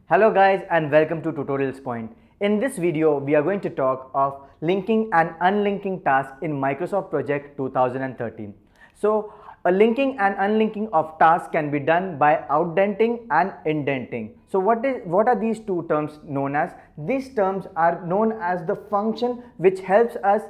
Hello guys and welcome to Tutorials Point. In this video, we are going to talk of linking and unlinking task in Microsoft Project 2013. So, a linking and unlinking of tasks can be done by outdenting and indenting. So, what are these two terms known as? These terms are known as the function which helps us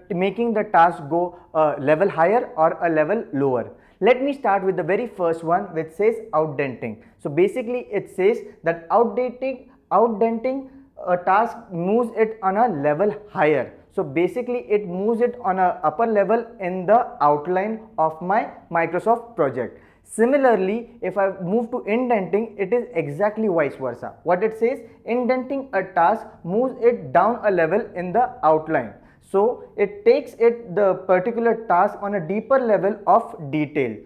making the task go a level higher or a level lower. Let me start with the very first one which says outdenting. So basically it says that outdenting a task moves it on a level higher. So basically it moves it on a upper level in the outline of my Microsoft project. Similarly, if I move to indenting, it is exactly vice versa. What it says, indenting a task moves it down a level in the outline. So it takes the particular task on a deeper level of detail.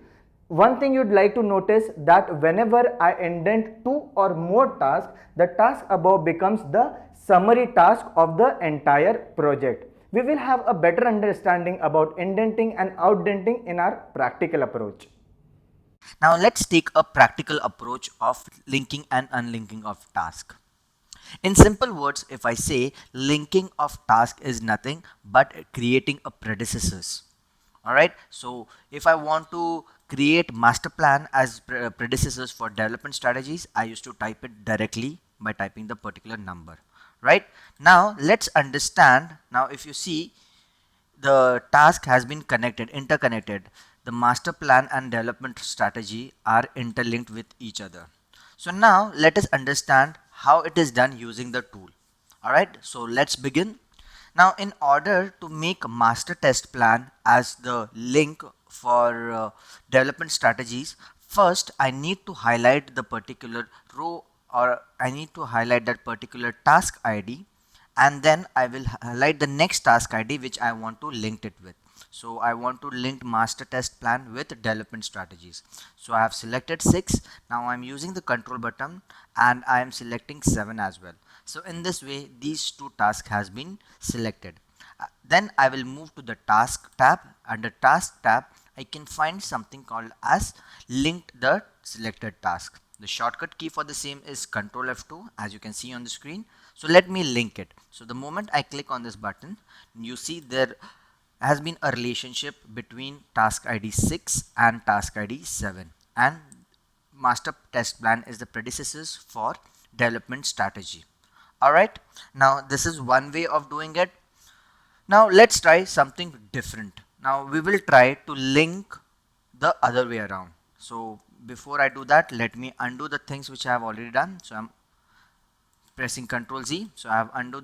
One thing you'd like to notice that whenever I indent two or more tasks, the task above becomes the summary task of the entire project. We will have a better understanding about indenting and outdenting in our practical approach. Now let's take a practical approach of linking and unlinking of task. In simple words, if I say linking of task is nothing but creating a predecessors. Alright, so if I want to create master plan as predecessors for development strategies, I used to type it directly by typing the particular number. Right, now let's understand. Now if you see, the task has been interconnected. The master plan and development strategy are interlinked with each other. So now let us understand how it is done using the tool. Alright, so let's begin. Now in order to make master test plan as the link for development strategies, first I need to highlight the particular row, or I need to highlight that particular task ID, and then I will highlight the next task ID which I want to link it with. So I want to link master test plan with development strategies. So I have selected 6. Now I'm using the control button and I am selecting 7 as well. So in this way these two tasks has been selected. Then I will move to the task tab. Under task tab I can find something called as linked the selected task. The shortcut key for the same is Ctrl F2 as you can see on the screen. So let me link it. So the moment I click on this button, you see there has been a relationship between task ID 6 and task ID 7, and master test plan is the predecessors for development strategy. Alright, now this is one way of doing it. Now let's try something different. Now we will try to link the other way around. So before I do that, let me undo the things which I have already done. So I'm pressing Ctrl Z. So I have undo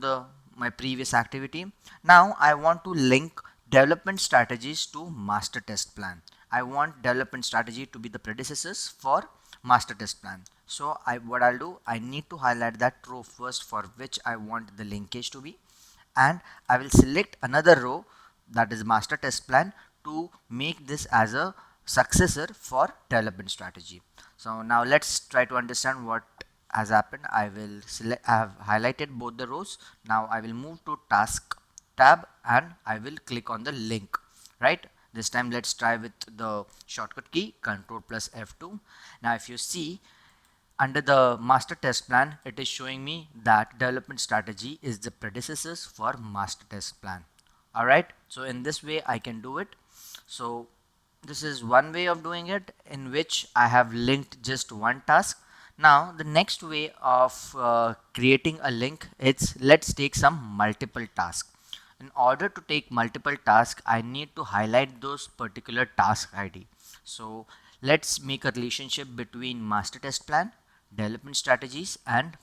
my previous activity. Now I want to link development strategies to master test plan. I want development strategy to be the predecessors for master test plan. So what I'll do, I need to highlight that row first for which I want the linkage to be, and I will select another row, that is master test plan, to make this as a successor for development strategy. So now let's try to understand what has happened. I have highlighted both the rows. Now I will move to task tab and I will click on the link. Right, this time let's try with the shortcut key Ctrl plus F2. Now if you see, under the master test plan, it is showing me that development strategy is the predecessors for master test plan. Alright, so in this way I can do it. So this is one way of doing it, in which I have linked just one task. Now the next way of creating a link is, let's take some multiple tasks. In order to take multiple tasks, I need to highlight those particular task ID. So let's make a relationship between master test plan, development strategies, and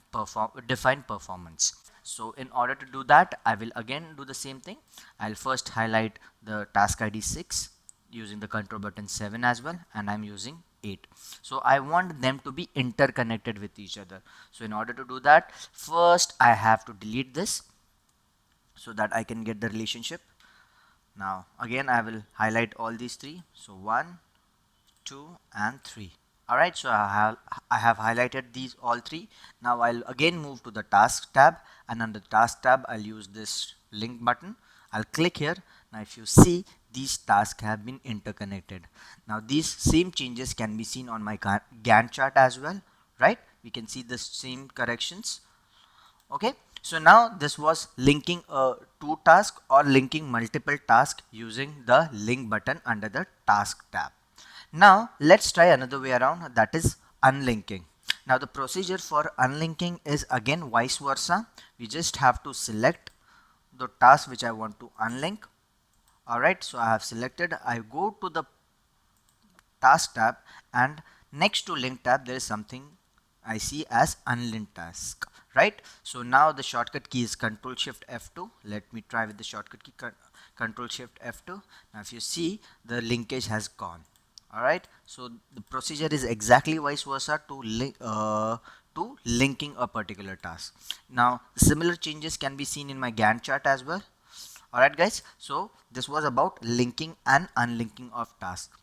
define performance. So in order to do that, I will again do the same thing. I'll first highlight the task ID 6 using the control button 7 as well, and I'm using 8. So I want them to be interconnected with each other. So in order to do that, first I have to delete this so that I can get the relationship. Now again I will highlight all these 3. So 1, 2 and 3. Alright, so I have highlighted these all 3. Now I'll again move to the task tab, and under the task tab I'll use this link button. I'll click here. Now if you see, these tasks have been interconnected. Now these same changes can be seen on my Gantt chart as well. Right, we can see the same corrections. Okay, so now this was linking two tasks or linking multiple tasks using the link button under the task tab. Now let's try another way around, that is unlinking. Now the procedure for unlinking is again vice versa. We just have to select the task which I want to unlink. Alright, so I have selected, I go to the task tab, and next to link tab there is something I see as unlink task, right? So now the shortcut key is Control Shift F2. Let me try with the shortcut key Control Shift F2. Now if you see, the linkage has gone. Alright, so the procedure is exactly vice versa to linking a particular task. Now similar changes can be seen in my Gantt chart as well. Alright guys, so this was about linking and unlinking of tasks.